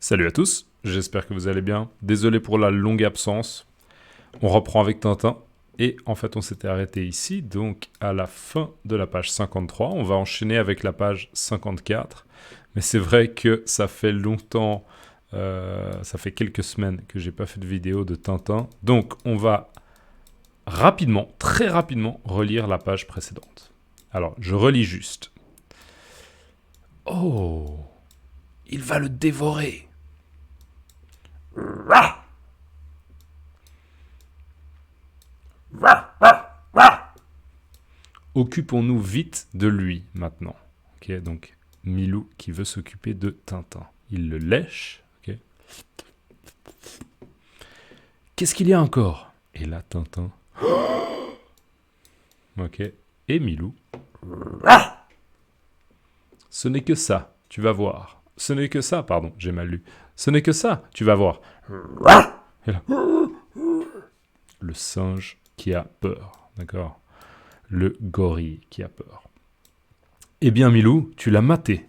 Salut à tous, j'espère que vous allez bien. Désolé pour la longue absence. On reprend avec Tintin. Et en fait, on s'était arrêté ici, donc à la fin de la page 53. On va enchaîner avec la page 54. Mais c'est vrai que ça fait longtemps, ça fait quelques semaines que j'ai pas fait de vidéo de Tintin. Donc, on va rapidement, très rapidement, relire la page précédente. Alors, je relis juste. Oh, il va le dévorer. Occupons-nous vite de lui maintenant. Ok, donc Milou qui veut s'occuper de Tintin. Il le lèche. Ok. Qu'est-ce qu'il y a encore? Et là, Tintin. Ok. Et Milou. Ce n'est que ça, tu vas voir. Ce n'est que ça, pardon, j'ai mal lu. Ce n'est que ça, tu vas voir. Et là, le singe qui a peur, d'accord? Le gorille qui a peur. Eh bien, Milou, tu l'as maté.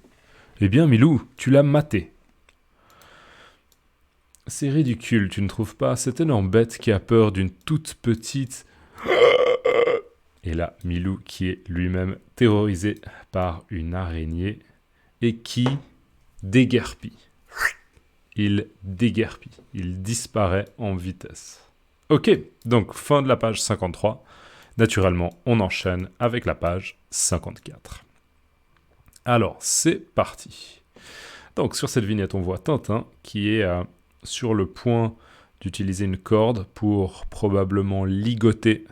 Eh bien, Milou, tu l'as maté. C'est ridicule, tu ne trouves pas? Cette énorme bête qui a peur d'une toute petite... Et là, Milou qui est lui-même terrorisé par une araignée et qui déguerpit. Il déguerpit. Il disparaît en vitesse. Ok, donc fin de la page 53. Naturellement, on enchaîne avec la page 54. Alors, c'est parti. Donc, sur cette vignette, on voit Tintin qui est sur le point d'utiliser une corde pour probablement ligoter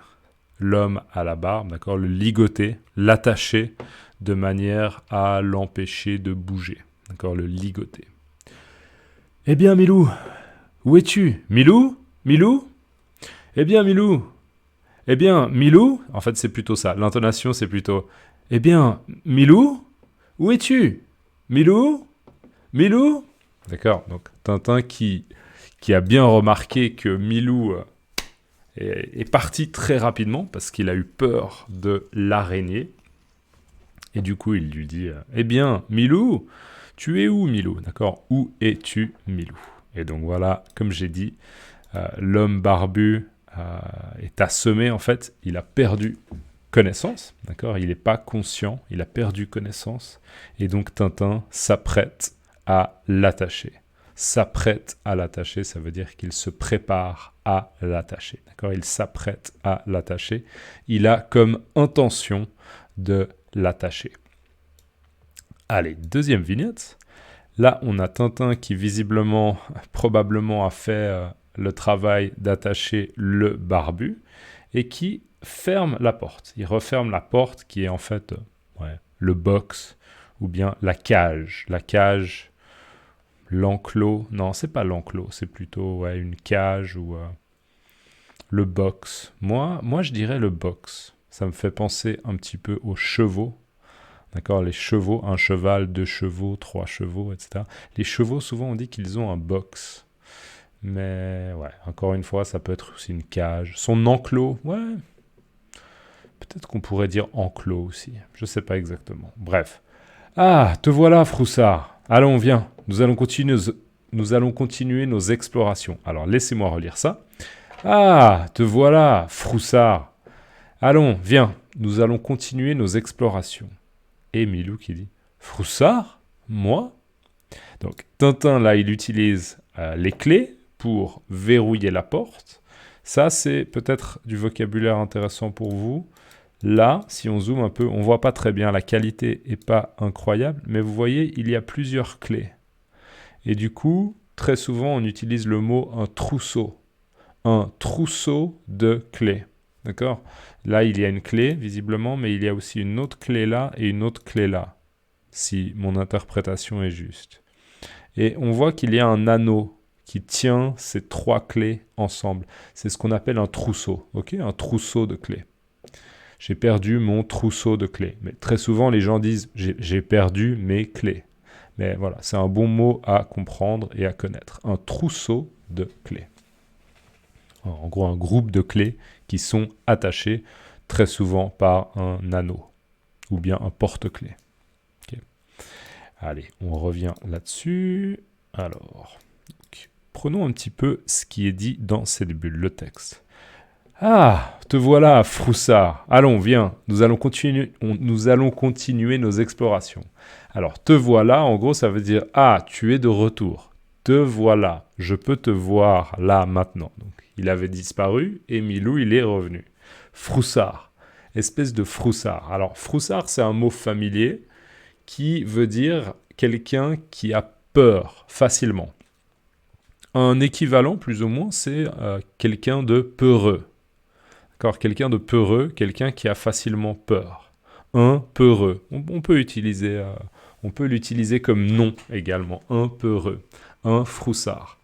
l'homme à la barbe, d'accord? Le ligoter, l'attacher de manière à l'empêcher de bouger, d'accord? Le ligoter. Eh bien, Milou, où es-tu? Milou? Milou? Eh bien, Milou? Eh bien, Milou? En fait, c'est plutôt ça. L'intonation, c'est plutôt... Eh bien, Milou? Où es-tu? Milou? Milou? D'accord, donc Tintin qui a bien remarqué que Milou est parti très rapidement parce qu'il a eu peur de l'araignée. Et du coup, il lui dit « Eh bien, Milou, tu es où, Milou ?» D'accord, où es-tu, Milou? Et donc voilà, comme j'ai dit, l'homme barbu est assommé, en fait, il a perdu connaissance, d'accord? Il n'est pas conscient, il a perdu connaissance. Et donc Tintin s'apprête à l'attacher. S'apprête à l'attacher, ça veut dire qu'il se prépare à l'attacher. D'accord? Il s'apprête à l'attacher. Il a comme intention de l'attacher. Allez, deuxième vignette. Là, on a Tintin qui visiblement, probablement a fait le travail d'attacher le barbu et qui ferme la porte. Il referme la porte qui est en fait le box ou bien la cage. La cage... L'enclos, non, c'est pas l'enclos, c'est plutôt une cage ou le box. Moi, je dirais le box. Ça me fait penser un petit peu aux chevaux. D'accord, les chevaux, un cheval, 2 chevaux, 3 chevaux, etc. Les chevaux, souvent, on dit qu'ils ont un box. Mais ouais, encore une fois, ça peut être aussi une cage. Son enclos, ouais. Peut-être qu'on pourrait dire enclos aussi. Je sais pas exactement. Bref. Ah, te voilà, Froussard. Allons, viens. Nous allons continuer nos explorations. Alors, laissez-moi relire ça. Ah, te voilà, Froussard. Allons, viens. Nous allons continuer nos explorations. Et Milou qui dit « Froussard? Moi ?» Donc, Tintin, là, il utilise les clés pour verrouiller la porte. Ça, c'est peut-être du vocabulaire intéressant pour vous. Là, si on zoome un peu, on ne voit pas très bien, la qualité n'est pas incroyable, mais vous voyez, il y a plusieurs clés. Et du coup, très souvent, on utilise le mot un trousseau de clés. D'accord? Là, il y a une clé, visiblement, mais il y a aussi une autre clé là et une autre clé là, si mon interprétation est juste. Et on voit qu'il y a un anneau qui tient ces 3 clés ensemble. C'est ce qu'on appelle un trousseau, ok? Un trousseau de clés. J'ai perdu mon trousseau de clés. Mais très souvent, les gens disent « j'ai perdu mes clés ». Mais voilà, c'est un bon mot à comprendre et à connaître. Un trousseau de clés. En gros, un groupe de clés qui sont attachées très souvent par un anneau ou bien un porte-clés. Okay. Allez, on revient là-dessus. Alors, prenons un petit peu ce qui est dit dans cette bulle, le texte. Ah, te voilà, Froussard. Allons, viens, nous allons continuer nos explorations. Alors, te voilà, en gros, ça veut dire ah, tu es de retour. Te voilà, je peux te voir là maintenant. Donc, il avait disparu et Milou, il est revenu. Froussard, espèce de Froussard. Alors, Froussard, c'est un mot familier qui veut dire quelqu'un qui a peur facilement. Un équivalent, plus ou moins, c'est quelqu'un de peureux. D'accord, quelqu'un de peureux, quelqu'un qui a facilement peur. Un peureux. On peut l'utiliser comme nom également. Un peureux. Un froussard.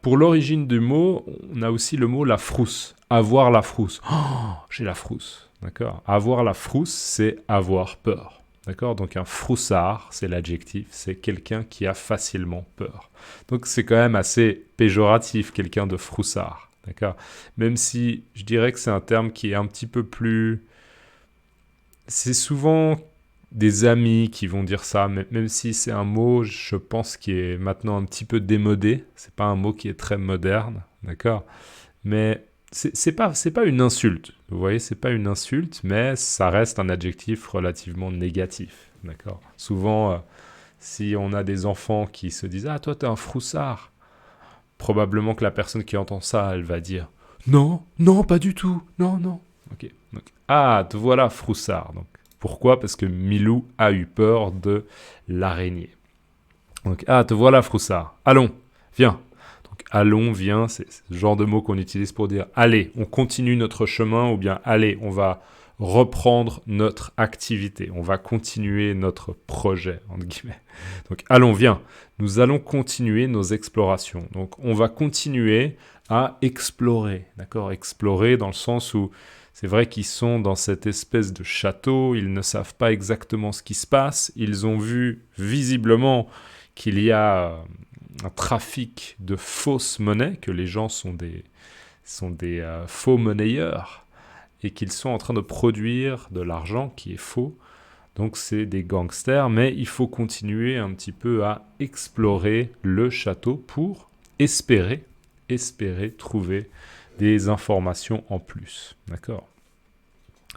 Pour l'origine du mot, on a aussi le mot la frousse. Avoir la frousse. Oh, j'ai la frousse. D'accord. Avoir la frousse, c'est avoir peur. D'accord. Donc un froussard, c'est l'adjectif. C'est quelqu'un qui a facilement peur. Donc c'est quand même assez péjoratif, quelqu'un de froussard. D'accord. Même si je dirais que c'est un terme qui est un petit peu plus... C'est souvent des amis qui vont dire ça, même si c'est un mot, je pense, qui est maintenant un petit peu démodé. C'est pas un mot qui est très moderne, d'accord. Mais c'est pas une insulte. Vous voyez, c'est pas une insulte, mais ça reste un adjectif relativement négatif, d'accord. Souvent, si on a des enfants qui se disent « Ah, toi, t'es un froussard », probablement que la personne qui entend ça, elle va dire « Non, non, pas du tout, non, non ». Ok. Donc, ah, te voilà, froussard. Donc, pourquoi? Parce que Milou a eu peur de l'araignée. Donc, ah, te voilà, froussard. Allons, viens. Donc, allons, viens, c'est ce genre de mot qu'on utilise pour dire allez, on continue notre chemin, ou bien allez, on va reprendre notre activité, on va continuer notre projet, entre guillemets. Donc, allons, viens, nous allons continuer nos explorations. Donc, on va continuer à explorer, d'accord? Explorer dans le sens où c'est vrai qu'ils sont dans cette espèce de château, ils ne savent pas exactement ce qui se passe, ils ont vu visiblement qu'il y a un trafic de fausses monnaies, que les gens sont des faux monnayeurs, et qu'ils sont en train de produire de l'argent qui est faux. Donc c'est des gangsters, mais il faut continuer un petit peu à explorer le château pour espérer trouver des informations en plus. D'accord?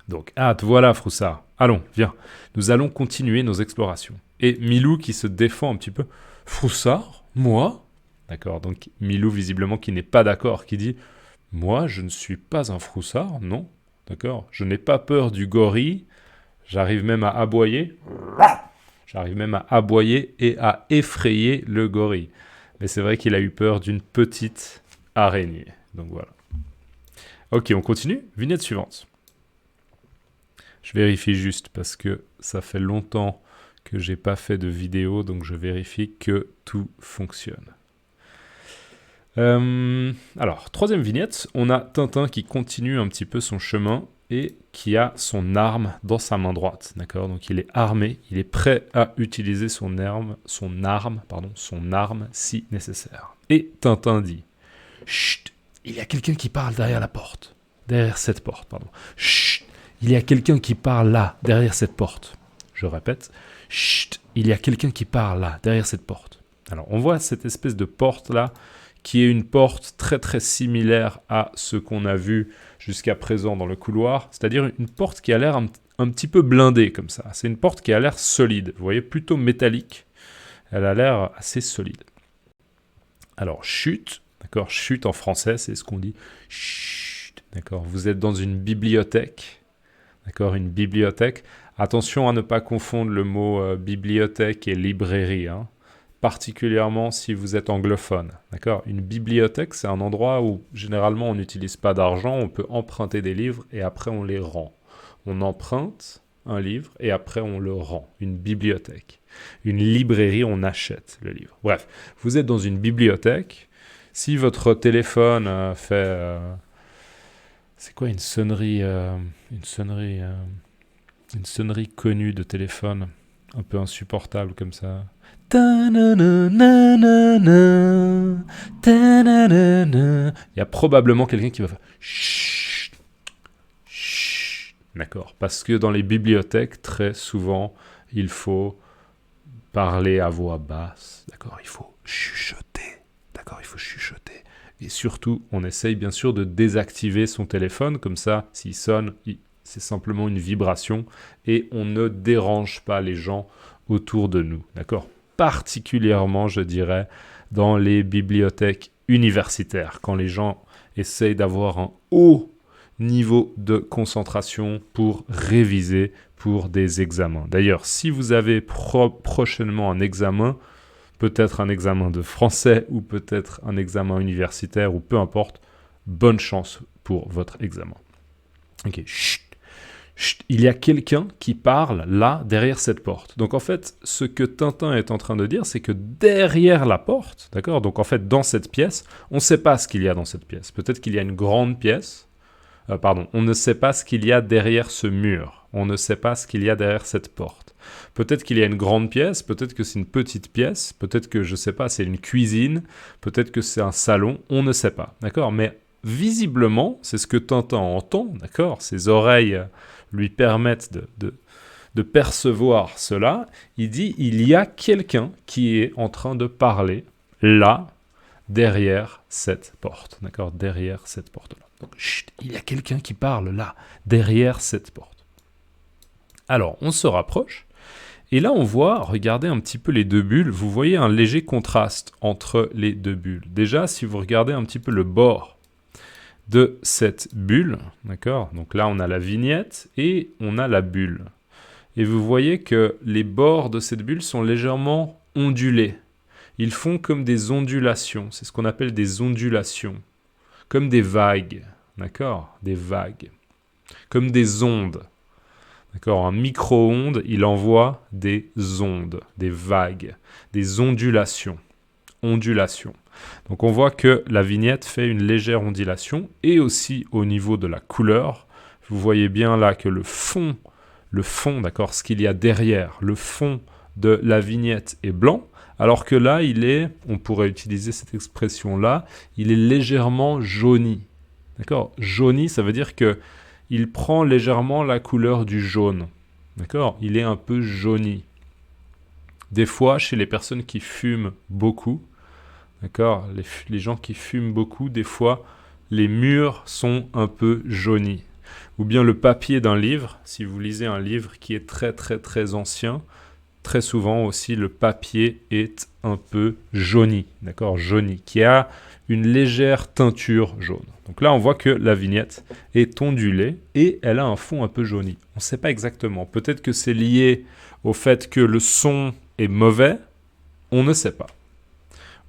Donc, ah, te voilà, Froussard. Allons, viens. Nous allons continuer nos explorations. Et Milou qui se défend un petit peu. Froussard? Moi? D'accord, donc Milou visiblement qui n'est pas d'accord, qui dit moi, je ne suis pas un froussard, non. D'accord, je n'ai pas peur du gorille. J'arrive même à aboyer. J'arrive même à aboyer et à effrayer le gorille. Mais c'est vrai qu'il a eu peur d'une petite araignée. Donc voilà. Ok, on continue. Vignette suivante. Je vérifie juste parce que ça fait longtemps que j'ai pas fait de vidéo, donc je vérifie que tout fonctionne. Alors, troisième vignette, on a Tintin qui continue un petit peu son chemin et qui a son arme dans sa main droite, d'accord? Donc il est armé, il est prêt à utiliser son arme si nécessaire. Et Tintin dit « Chut, il y a quelqu'un qui parle derrière cette porte, pardon. Chut, il y a quelqu'un qui parle là, derrière cette porte. » Je répète, « Chut, il y a quelqu'un qui parle là, derrière cette porte. » Alors on voit cette espèce de porte là, qui est une porte très très similaire à ce qu'on a vu jusqu'à présent dans le couloir, c'est-à-dire une porte qui a l'air un petit peu blindée comme ça. C'est une porte qui a l'air solide, vous voyez, plutôt métallique. Elle a l'air assez solide. Alors, chut, d'accord, chut en français, c'est ce qu'on dit. Chut, d'accord, vous êtes dans une bibliothèque, d'accord, une bibliothèque. Attention à ne pas confondre le mot bibliothèque et librairie, hein. Particulièrement si vous êtes anglophone. D'accord ? Une bibliothèque, c'est un endroit où généralement on n'utilise pas d'argent, on peut emprunter des livres et après on les rend. On emprunte un livre et après on le rend. Une bibliothèque. Une librairie, on achète le livre. Bref, vous êtes dans une bibliothèque. Si votre téléphone fait... c'est quoi une sonnerie connue de téléphone, un peu insupportable comme ça. Il y a probablement quelqu'un qui va faire chut, chut. D'accord. Parce que dans les bibliothèques, très souvent, il faut parler à voix basse. D'accord. Il faut chuchoter. D'accord, il faut chuchoter. Et surtout, on essaye bien sûr de désactiver son téléphone. Comme ça, s'il sonne, c'est simplement une vibration. Et on ne dérange pas les gens autour de nous. D'accord ? Particulièrement, je dirais, dans les bibliothèques universitaires. Quand les gens essayent d'avoir un haut niveau de concentration pour réviser pour des examens. D'ailleurs, si vous avez prochainement un examen, peut-être un examen de français ou peut-être un examen universitaire ou peu importe, bonne chance pour votre examen. Ok, chut, chut, il y a quelqu'un qui parle là, derrière cette porte. Donc en fait, ce que Tintin est en train de dire, c'est que derrière la porte, d'accord, donc en fait dans cette pièce, on ne sait pas ce qu'il y a dans cette pièce. Peut-être qu'il y a une grande pièce, on ne sait pas ce qu'il y a derrière ce mur. On ne sait pas ce qu'il y a derrière cette porte. Peut-être qu'il y a une grande pièce, peut-être que c'est une petite pièce, peut-être que, je ne sais pas, c'est une cuisine, peut-être que c'est un salon, on ne sait pas, d'accord ? Mais visiblement, c'est ce que Tintin entend, d'accord ? Ses oreilles lui permettent de percevoir cela. Il dit, il y a quelqu'un qui est en train de parler là, derrière cette porte, d'accord ? Derrière cette porte-là. Donc, chut, il y a quelqu'un qui parle là, derrière cette porte. Alors, on se rapproche, et là, on voit, regardez un petit peu les deux bulles, vous voyez un léger contraste entre les deux bulles. Déjà, si vous regardez un petit peu le bord de cette bulle, d'accord ? Donc là, on a la vignette et on a la bulle. Et vous voyez que les bords de cette bulle sont légèrement ondulés. Ils font comme des ondulations, c'est ce qu'on appelle des ondulations. Comme des vagues, d'accord ? Des vagues. Comme des ondes. D'accord ? Un micro-ondes, il envoie des ondes, des vagues, des ondulations. Ondulations. Donc on voit que la vignette fait une légère ondulation et aussi au niveau de la couleur. Vous voyez bien là que le fond, d'accord, ce qu'il y a derrière, le fond de la vignette est blanc. Alors que là, on pourrait utiliser cette expression-là, il est légèrement jauni. D'accord ? Jauni, ça veut dire qu'il prend légèrement la couleur du jaune. D'accord ? Il est un peu jauni. Des fois, chez les personnes qui fument beaucoup, d'accord ? Les gens qui fument beaucoup, des fois, les murs sont un peu jaunis. Ou bien le papier d'un livre, si vous lisez un livre qui est très très très ancien, très souvent aussi, le papier est un peu jauni, d'accord, jauni, qui a une légère teinture jaune. Donc là, on voit que la vignette est ondulée et elle a un fond un peu jauni. On ne sait pas exactement. Peut-être que c'est lié au fait que le son est mauvais. On ne sait pas.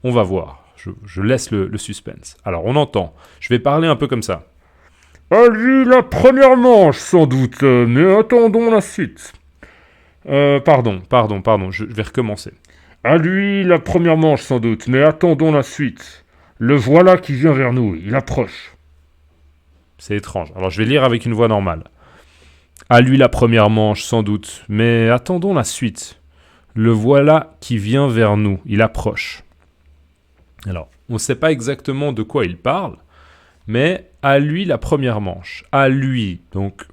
On va voir. Je laisse le suspense. Alors, on entend. Je vais parler un peu comme ça. À lui, la première manche, sans doute, mais attendons la suite. Pardon, je vais recommencer. À lui, la première manche sans doute, mais attendons la suite. Le voilà qui vient vers nous, il approche. C'est étrange. Alors je vais lire avec une voix normale. À lui la première manche sans doute, mais attendons la suite. Le voilà qui vient vers nous, il approche. Alors, on ne sait pas exactement de quoi il parle, mais à lui la première manche. À lui, donc...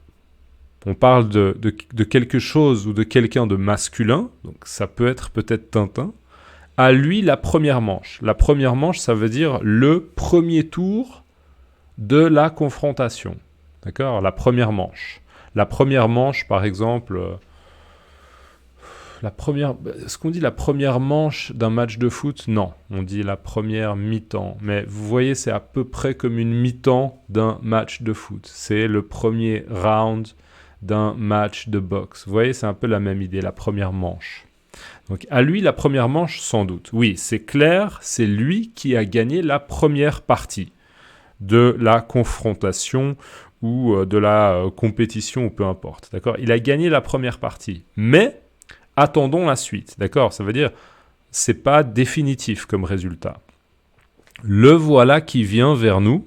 On parle de quelque chose ou de quelqu'un de masculin, donc ça peut être peut-être Tintin. À lui, la première manche. La première manche, ça veut dire le premier tour de la confrontation. D'accord ? La première manche. La première manche, par exemple... Est-ce qu'on dit la première manche d'un match de foot ? Non, on dit la première mi-temps. Mais vous voyez, c'est à peu près comme une mi-temps d'un match de foot. C'est le premier round d'un match de boxe. Vous voyez, c'est un peu la même idée, la première manche. Donc, à lui, la première manche, sans doute. Oui, c'est clair, c'est lui qui a gagné la première partie de la confrontation ou de la compétition, ou peu importe. D'accord ? Il a gagné la première partie. Mais, attendons la suite. D'accord ? Ça veut dire, c'est pas définitif comme résultat. Le voilà qui vient vers nous.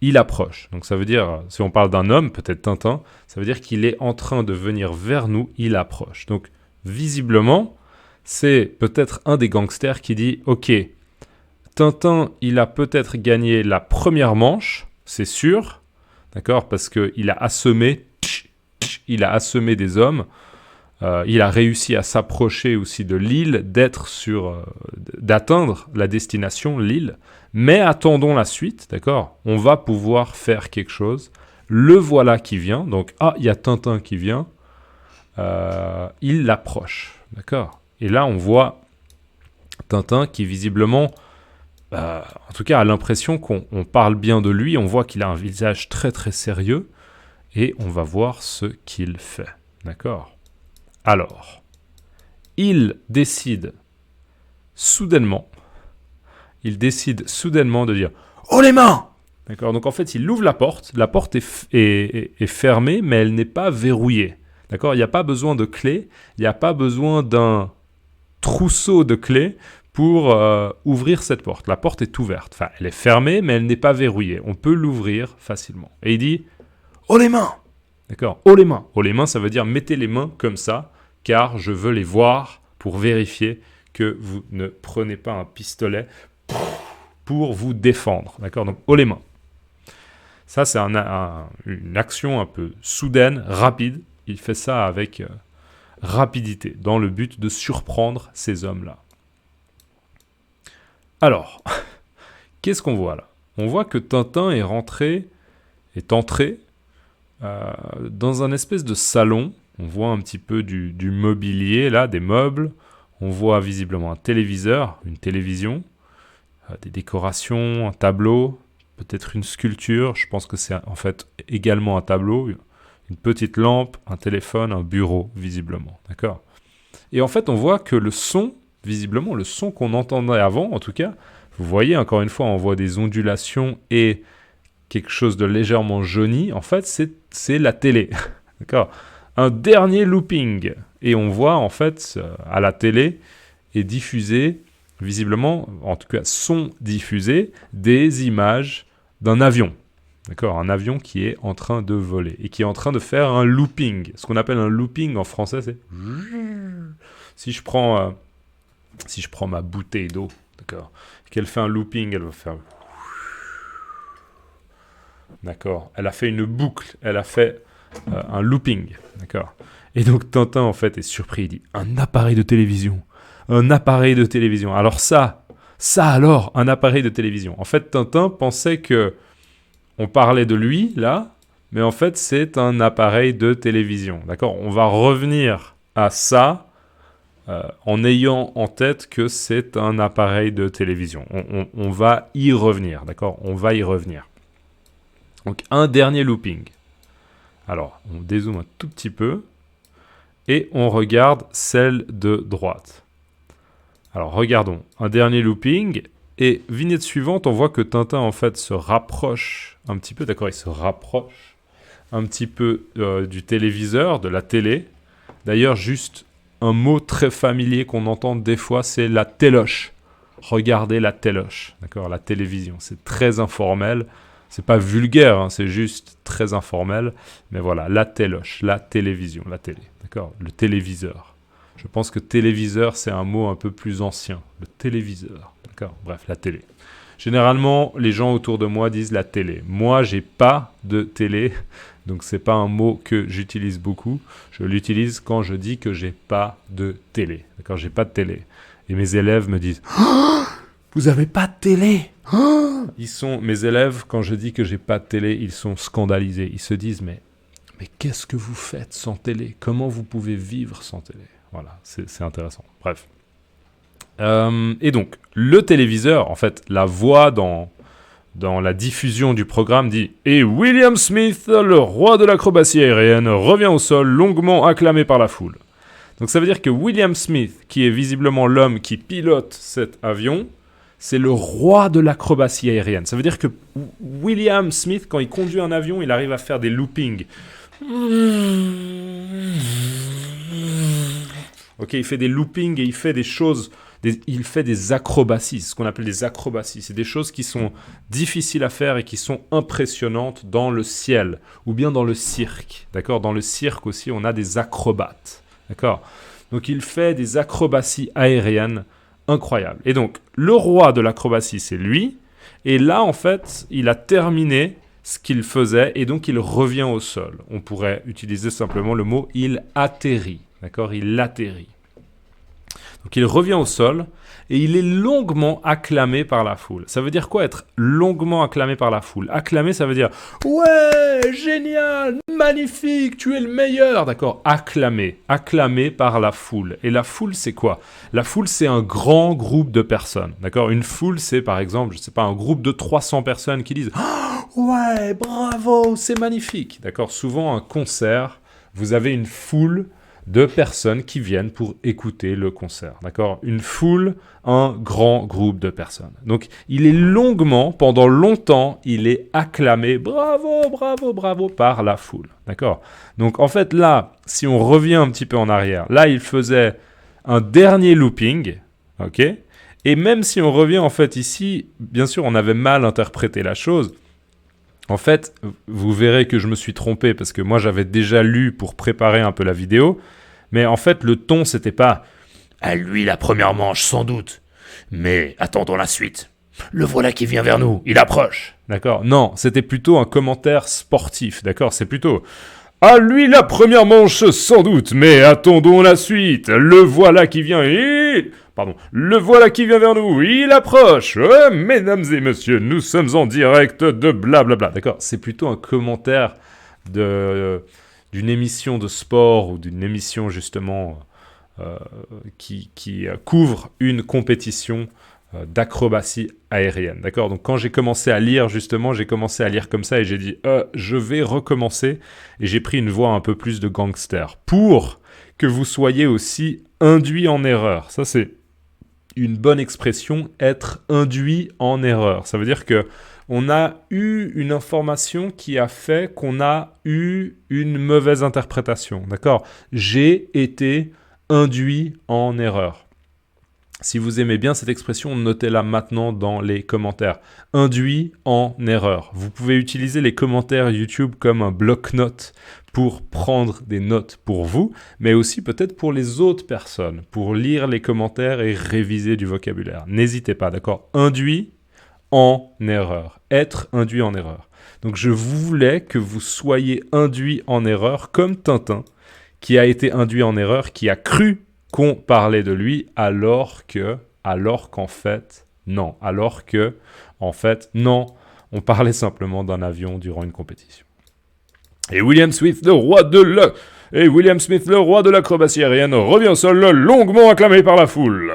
Il approche. Donc ça veut dire, si on parle d'un homme, peut-être Tintin, ça veut dire qu'il est en train de venir vers nous, il approche. Donc visiblement, c'est peut-être un des gangsters qui dit « Ok, Tintin, il a peut-être gagné la première manche, c'est sûr, d'accord, parce qu'il a assommé des hommes Il a réussi à s'approcher aussi de l'île, d'atteindre la destination, l'île. Mais attendons la suite, d'accord? On va pouvoir faire quelque chose. Le voilà qui vient. Donc, il y a Tintin qui vient. Il l'approche, d'accord? Et là, on voit Tintin qui visiblement, en tout cas, a l'impression qu'on parle bien de lui. On voit qu'il a un visage très très sérieux. Et on va voir ce qu'il fait, d'accord? Alors, il décide soudainement de dire « Oh les mains !» D'accord? Donc en fait, il ouvre la porte est fermée, mais elle n'est pas verrouillée. D'accord? Il n'y a pas besoin de clé, il n'y a pas besoin d'un trousseau de clés pour ouvrir cette porte. La porte est ouverte. Enfin, elle est fermée, mais elle n'est pas verrouillée. On peut l'ouvrir facilement. Et il dit « Oh les mains !» D'accord? Oh les mains. Oh les mains, ça veut dire mettez les mains comme ça, car je veux les voir pour vérifier que vous ne prenez pas un pistolet pour vous défendre. D'accord? Donc, oh les mains. Ça, c'est une action un peu soudaine, rapide. Il fait ça avec rapidité, dans le but de surprendre ces hommes-là. Alors, qu'est-ce qu'on voit là? On voit que Tintin est entré dans un espèce de salon. On voit un petit peu du mobilier, là, des meubles. On voit visiblement un téléviseur, une télévision, des décorations, un tableau, peut-être une sculpture. Je pense que c'est en fait également un tableau, une petite lampe, un téléphone, un bureau, visiblement. D'accord? Et en fait, on voit que le son, visiblement, le son qu'on entendait avant, en tout cas, vous voyez, encore une fois, on voit des ondulations et quelque chose de légèrement jauni. En fait, c'est la télé. D'accord? Un dernier looping. Et on voit, en fait, à la télé, est diffusé, visiblement, en tout cas, sont diffusées des images d'un avion. D'accord? Un avion qui est en train de voler et qui est en train de faire un looping. Ce qu'on appelle un looping en français, c'est... Si je prends ma bouteille d'eau, d'accord, qu'elle fait un looping, elle va faire... D'accord? Elle a fait une boucle, elle a fait un looping, d'accord? Et donc Tintin, en fait, est surpris, il dit « Un appareil de télévision. Un appareil de télévision. » Alors ça alors, un appareil de télévision. En fait, Tintin pensait que on parlait de lui, là, mais en fait, c'est un appareil de télévision, d'accord? On va revenir à ça en ayant en tête que c'est un appareil de télévision. On va y revenir, d'accord? On va y revenir. Donc, un dernier looping. Alors, on dézoome un tout petit peu et on regarde celle de droite. Alors, regardons. Un dernier looping et vignette suivante, on voit que Tintin, en fait, se rapproche un petit peu. D'accord, il se rapproche un petit peu du téléviseur, de la télé. D'ailleurs, juste un mot très familier qu'on entend des fois, c'est la téloche. Regardez la téloche, d'accord, la télévision. C'est très informel. C'est pas vulgaire, hein, c'est juste très informel. Mais voilà, la téloche, la télévision, la télé, d'accord, le téléviseur. Je pense que téléviseur, c'est un mot un peu plus ancien. Le téléviseur, d'accord, bref, la télé. Généralement, les gens autour de moi disent la télé. Moi, j'ai pas de télé, donc c'est pas un mot que j'utilise beaucoup. Je l'utilise quand je dis que j'ai pas de télé. D'accord, j'ai pas de télé. Et mes élèves me disent oh, vous avez pas de télé oh mes élèves, quand je dis que j'ai pas de télé, ils sont scandalisés. Ils se disent mais qu'est-ce que vous faites sans télé? Comment vous pouvez vivre sans télé? Voilà, c'est intéressant. Bref. Et donc, le téléviseur, en fait, la voix dans la diffusion du programme dit « Et William Smith, le roi de l'acrobatie aérienne, revient au sol, longuement acclamé par la foule. » Donc ça veut dire que William Smith, qui est visiblement l'homme qui pilote cet avion, c'est le roi de l'acrobatie aérienne. Ça veut dire que William Smith, quand il conduit un avion, il arrive à faire des loopings. Ok, il fait des loopings et il fait des choses... il fait des acrobaties, ce qu'on appelle des acrobaties. C'est des choses qui sont difficiles à faire et qui sont impressionnantes dans le ciel ou bien dans le cirque. D'accord ? Dans le cirque aussi, on a des acrobates. D'accord ? Donc, il fait des acrobaties aériennes incroyables. Et donc, le roi de l'acrobatie, c'est lui. Et là, en fait, il a terminé ce qu'il faisait et donc il revient au sol. On pourrait utiliser simplement le mot « il atterrit ». D'accord, il atterrit. Donc il revient au sol et il est longuement acclamé par la foule. Ça veut dire quoi être longuement acclamé par la foule? Acclamé, ça veut dire « Ouais, génial, magnifique, tu es le meilleur !» D'accord, acclamé par la foule. Et la foule, c'est quoi? La foule, c'est un grand groupe de personnes. D'accord, une foule, c'est par exemple, je sais pas, un groupe de 300 personnes qui disent « Ouais, bravo, c'est magnifique !» D'accord, souvent un concert, vous avez une foule de personnes qui viennent pour écouter le concert, d'accord? Une foule, un grand groupe de personnes. Donc, il est longuement, pendant longtemps, il est acclamé, bravo, bravo, bravo, par la foule, d'accord? Donc, en fait, là, si on revient un petit peu en arrière, là, il faisait un dernier looping, ok? Et même si on revient, en fait, ici, bien sûr, on avait mal interprété la chose. En fait, vous verrez que je me suis trompé parce que moi, j'avais déjà lu pour préparer un peu la vidéo. Mais en fait, le ton, c'était pas « À lui la première manche, sans doute. Mais attendons la suite. Le voilà qui vient vers nous, il approche. » D'accord? Non, c'était plutôt un commentaire sportif. D'accord? C'est plutôt « À lui la première manche, sans doute. Mais attendons la suite. Le voilà qui vient le voilà qui vient vers nous, il approche. Mesdames et messieurs, nous sommes en direct de blablabla. » D'accord? C'est plutôt un commentaire d'une émission de sport ou d'une émission justement qui couvre une compétition d'acrobatie aérienne. D'accord? Donc quand j'ai commencé à lire justement, j'ai commencé à lire comme ça et j'ai dit je vais recommencer et j'ai pris une voix un peu plus de gangster pour que vous soyez aussi induit en erreur. Ça c'est une bonne expression, être induit en erreur. Ça veut dire que on a eu une information qui a fait qu'on a eu une mauvaise interprétation. D'accord? J'ai été induit en erreur. Si vous aimez bien cette expression, notez-la maintenant dans les commentaires. Induit en erreur. Vous pouvez utiliser les commentaires YouTube comme un bloc-notes pour prendre des notes pour vous, mais aussi peut-être pour les autres personnes, pour lire les commentaires et réviser du vocabulaire. N'hésitez pas, d'accord? Induit en erreur. Être induit en erreur. Donc je voulais que vous soyez induit en erreur comme Tintin, qui a été induit en erreur, qui a cru qu'on parlait de lui alors qu'en fait, non. On parlait simplement d'un avion durant une compétition. Et William Smith, le roi de l'acrobatie aérienne, revient au sol, longuement acclamé par la foule.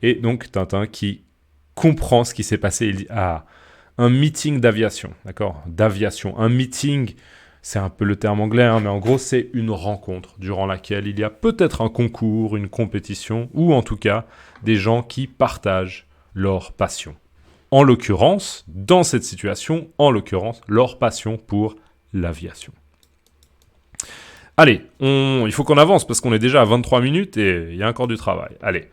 Et donc Tintin qui comprend ce qui s'est passé, il dit un meeting d'aviation, d'accord? D'aviation, un meeting. C'est un peu le terme anglais, mais en gros, c'est une rencontre durant laquelle il y a peut-être un concours, une compétition, ou en tout cas, des gens qui partagent leur passion. En l'occurrence, dans cette situation, leur passion pour l'aviation. Allez, il faut qu'on avance parce qu'on est déjà à 23 minutes et il y a encore du travail. Allez,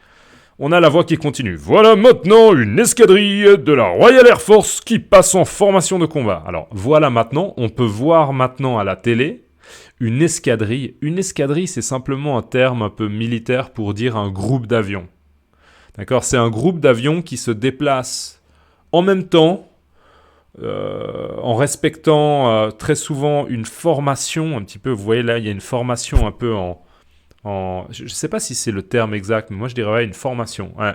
on a la voix qui continue. Voilà maintenant une escadrille de la Royal Air Force qui passe en formation de combat. Alors, voilà maintenant, on peut voir maintenant à la télé une escadrille. Une escadrille, c'est simplement un terme un peu militaire pour dire un groupe d'avions. D'accord? C'est un groupe d'avions qui se déplace en même temps, en respectant très souvent une formation, un petit peu, vous voyez là, il y a une formation un peu je ne sais pas si c'est le terme exact, mais moi je dirais une formation. Ouais.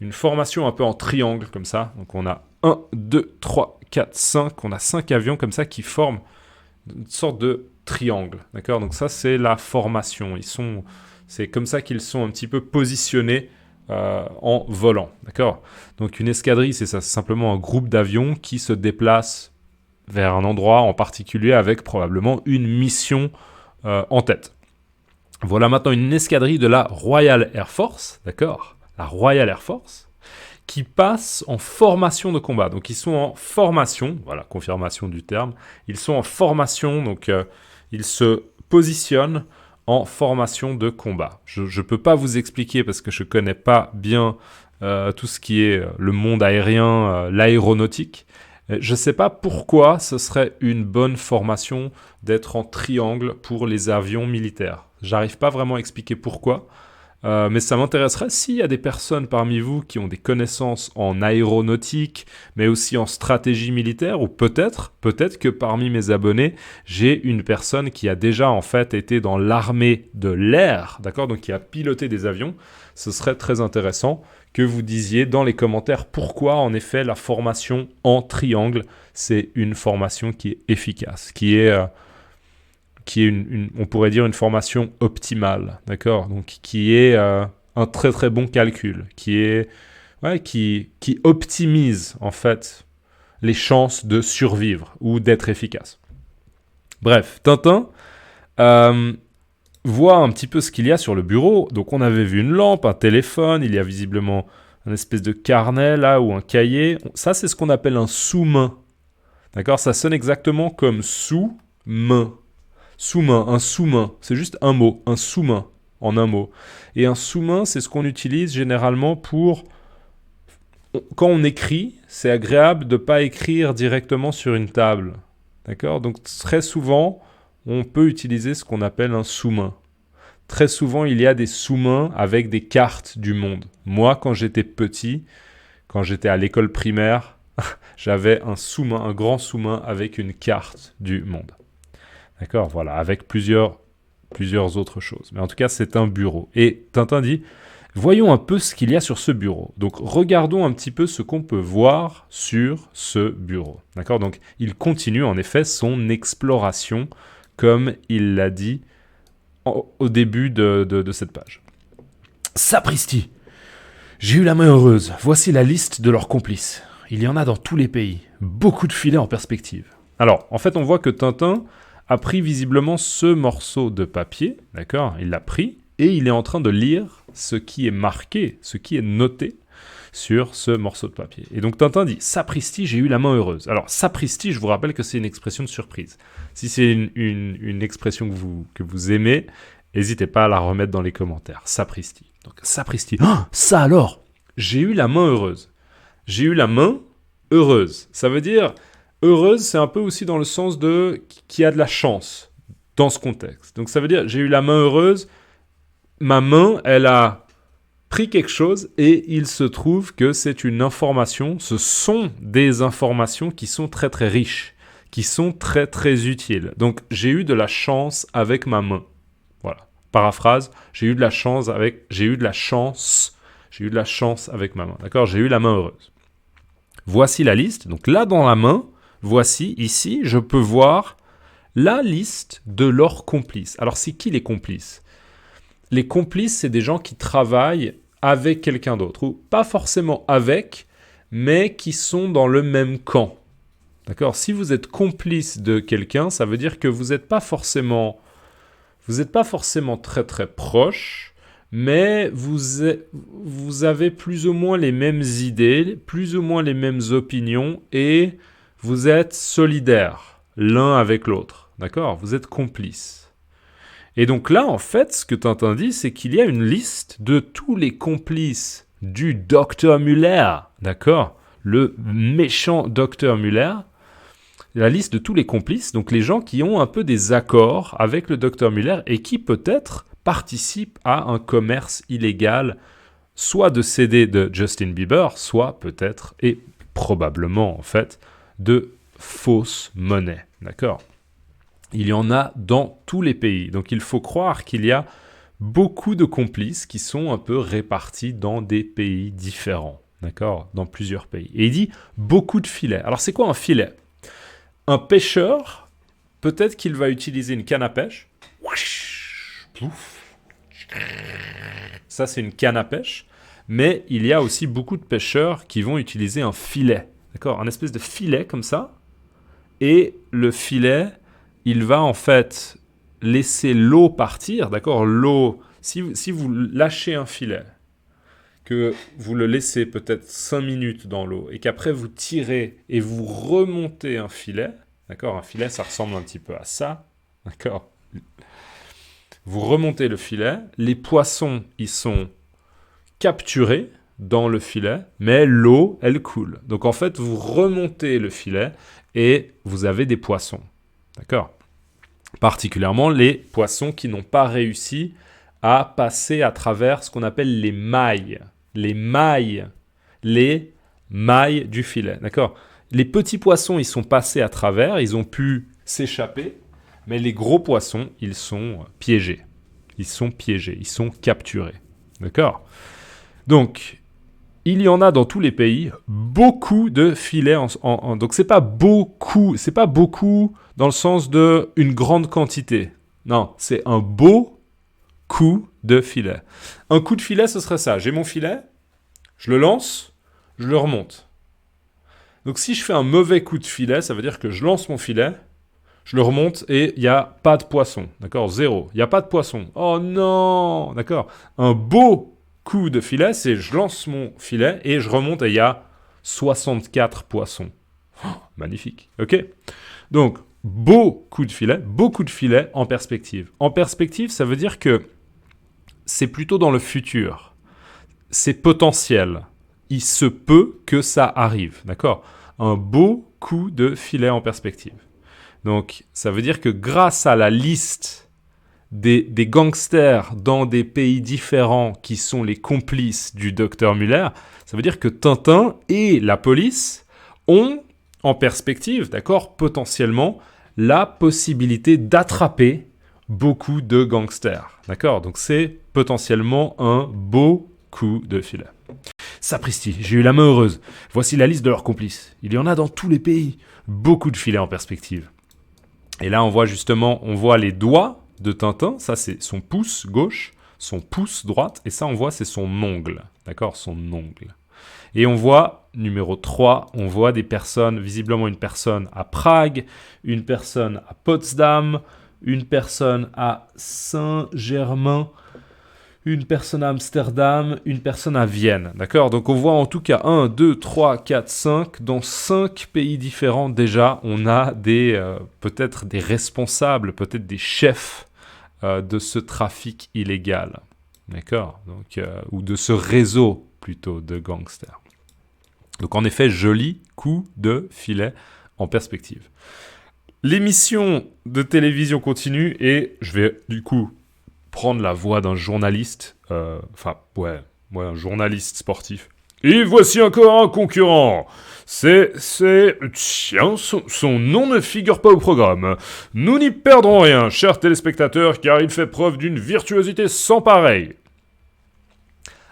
Une formation un peu en triangle comme ça. Donc on a 1, 2, 3, 4, 5. On a 5 avions comme ça qui forment une sorte de triangle. D'accord? Donc ça c'est la formation. C'est comme ça qu'ils sont un petit peu positionnés en volant. D'accord? Donc une escadrille, c'est ça, c'est simplement un groupe d'avions qui se déplace vers un endroit en particulier avec probablement une mission en tête. Voilà maintenant une escadrille de la Royal Air Force, d'accord? La Royal Air Force, qui passe en formation de combat. Donc ils sont en formation, voilà, confirmation du terme, ils sont en formation, donc ils se positionnent en formation de combat. Je ne peux pas vous expliquer parce que je ne connais pas bien tout ce qui est le monde aérien, l'aéronautique. Je ne sais pas pourquoi ce serait une bonne formation d'être en triangle pour les avions militaires. J'arrive pas vraiment à expliquer pourquoi. Mais ça m'intéresserait s'il y a des personnes parmi vous qui ont des connaissances en aéronautique, mais aussi en stratégie militaire, ou peut-être que parmi mes abonnés, j'ai une personne qui a déjà en fait été dans l'armée de l'air, d'accord, donc qui a piloté des avions. Ce serait très intéressant que vous disiez dans les commentaires pourquoi en effet la formation en triangle, c'est une formation qui est efficace, qui est on pourrait dire une formation optimale, d'accord? Donc qui est un très très bon calcul, qui optimise en fait les chances de survivre ou d'être efficace. Bref, Tintin voit un petit peu ce qu'il y a sur le bureau. Donc on avait vu une lampe, un téléphone, il y a visiblement un espèce de carnet là ou un cahier. Ça c'est ce qu'on appelle un sous-main, d'accord? Ça sonne exactement comme sous-main. Sous-main, un sous-main, c'est juste un mot, un sous-main, en un mot. Et un sous-main, c'est ce qu'on utilise généralement pour... Quand on écrit, c'est agréable de ne pas écrire directement sur une table. D'accord? Donc très souvent, on peut utiliser ce qu'on appelle un sous-main. Très souvent, il y a des sous-mains avec des cartes du monde. Moi, quand j'étais petit, quand j'étais à l'école primaire, j'avais un sous-main, un grand sous-main avec une carte du monde. D'accord, voilà, avec plusieurs autres choses. Mais en tout cas, c'est un bureau. Et Tintin dit, voyons un peu ce qu'il y a sur ce bureau. Donc, regardons un petit peu ce qu'on peut voir sur ce bureau. D'accord, donc il continue en effet son exploration, comme il l'a dit au début de cette page. Sapristi! J'ai eu la main heureuse. Voici la liste de leurs complices. Il y en a dans tous les pays. Beaucoup de filets en perspective. Alors, en fait, on voit que Tintin a pris visiblement ce morceau de papier, d'accord? Il l'a pris et il est en train de lire ce qui est marqué, ce qui est noté sur ce morceau de papier. Et donc Tintin dit « Sapristi, j'ai eu la main heureuse ». Alors sapristi, je vous rappelle que c'est une expression de surprise. Si c'est une expression que vous aimez, n'hésitez pas à la remettre dans les commentaires. Sapristi. Donc sapristi. Oh, ça alors! J'ai eu la main heureuse. J'ai eu la main heureuse. Ça veut dire... Heureuse, c'est un peu aussi dans le sens de qui a de la chance dans ce contexte. Donc ça veut dire, j'ai eu la main heureuse, ma main, elle a pris quelque chose et il se trouve que c'est une information, ce sont des informations qui sont très très riches, qui sont très très utiles. Donc j'ai eu de la chance avec ma main. Voilà. Paraphrase, j'ai eu de la chance avec ma main. D'accord? J'ai eu la main heureuse. Voici la liste. Donc là dans la main, voici, ici, je peux voir la liste de leurs complices. Alors, c'est qui les complices? Les complices, c'est des gens qui travaillent avec quelqu'un d'autre, ou pas forcément avec, mais qui sont dans le même camp. D'accord? Si vous êtes complice de quelqu'un, ça veut dire que vous n'êtes pas forcément très très proche, mais vous avez plus ou moins les mêmes idées, plus ou moins les mêmes opinions, et vous êtes solidaires l'un avec l'autre, d'accord? Vous êtes complices. Et donc là, en fait, ce que Tintin dit, c'est qu'il y a une liste de tous les complices du docteur Muller, d'accord? Le méchant docteur Muller. La liste de tous les complices, donc les gens qui ont un peu des accords avec le docteur Muller et qui peut-être participent à un commerce illégal, soit de CD de Justin Bieber, soit peut-être et probablement en fait, de fausses monnaies, d'accord? Il y en a dans tous les pays, donc il faut croire qu'il y a beaucoup de complices qui sont un peu répartis dans des pays différents, d'accord? Dans plusieurs pays. Et il dit beaucoup de filets. Alors c'est quoi un filet? Un pêcheur, peut-être qu'il va utiliser une canne à pêche. Ça c'est une canne à pêche, mais il y a aussi beaucoup de pêcheurs qui vont utiliser un filet. D'accord, un espèce de filet comme ça. Et le filet, il va en fait laisser l'eau partir. D'accord, l'eau, si vous lâchez un filet, que vous le laissez peut-être 5 minutes dans l'eau, et qu'après vous tirez et vous remontez un filet, d'accord, un filet ça ressemble un petit peu à ça, d'accord. Vous remontez le filet, les poissons, ils sont capturés dans le filet, mais l'eau, elle coule. Donc en fait, vous remontez le filet et vous avez des poissons. D'accord? Particulièrement les poissons qui n'ont pas réussi à passer à travers ce qu'on appelle les mailles. Les mailles. Les mailles du filet, d'accord? Les petits poissons, ils sont passés à travers, ils ont pu s'échapper, mais les gros poissons, ils sont piégés. Ils sont piégés, ils sont capturés, d'accord? Donc, il y en a dans tous les pays beaucoup de filets. Donc, c'est pas beaucoup dans le sens de une grande quantité. Non, c'est un beau coup de filet. Un coup de filet, ce serait ça. J'ai mon filet, je le lance, je le remonte. Donc, si je fais un mauvais coup de filet, ça veut dire que je lance mon filet, je le remonte et il n'y a pas de poisson. D'accord? Zéro. Il n'y a pas de poisson. Oh non! D'accord? Un beau coup de filet, c'est je lance mon filet et je remonte et il y a 64 poissons. Oh, magnifique. Ok? Donc, beaucoup de filets en perspective. En perspective, ça veut dire que c'est plutôt dans le futur. C'est potentiel. Il se peut que ça arrive. D'accord? Un beau coup de filet en perspective. Donc, ça veut dire que grâce à la liste des gangsters dans des pays différents qui sont les complices du docteur Muller, ça veut dire que Tintin et la police ont en perspective, d'accord, potentiellement, la possibilité d'attraper beaucoup de gangsters, d'accord? Donc c'est potentiellement un beau coup de filet. Sapristi, j'ai eu la main heureuse. Voici la liste de leurs complices. Il y en a dans tous les pays. Beaucoup de filets en perspective. Et là, on voit les doigts de Tintin, ça c'est son pouce gauche, son pouce droite, et ça on voit c'est son ongle, d'accord, son ongle. Et on voit, numéro 3, on voit des personnes, visiblement une personne à Prague, une personne à Potsdam, une personne à Saint-Germain, une personne à Amsterdam, une personne à Vienne, d'accord? Donc on voit en tout cas 1, 2, 3, 4, 5, dans 5 pays différents déjà, on a peut-être des responsables, peut-être des chefs de ce trafic illégal, d'accord? Donc, ou de ce réseau plutôt de gangsters. Donc en effet, joli coup de filet en perspective. L'émission de télévision continue et je vais du coup prendre la voix d'un journaliste, un journaliste sportif. Et voici encore un concurrent. Tiens, son nom ne figure pas au programme. Nous n'y perdrons rien, chers téléspectateurs, car il fait preuve d'une virtuosité sans pareille.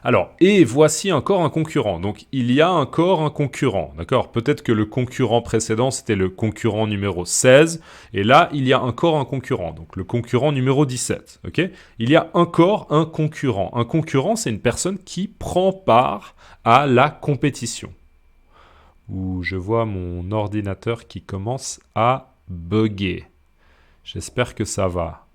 Alors, et voici encore un concurrent. Donc, il y a encore un concurrent, d'accord? Peut-être que le concurrent précédent, c'était le concurrent numéro 16, et là, il y a encore un concurrent, donc le concurrent numéro 17, ok? Il y a encore un concurrent. Un concurrent, c'est une personne qui prend part à la compétition. Où je vois mon ordinateur qui commence à bugger. J'espère que ça va.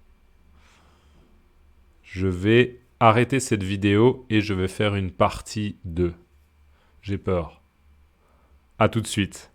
Je vais arrêter cette vidéo et je vais faire une partie 2. J'ai peur. À tout de suite.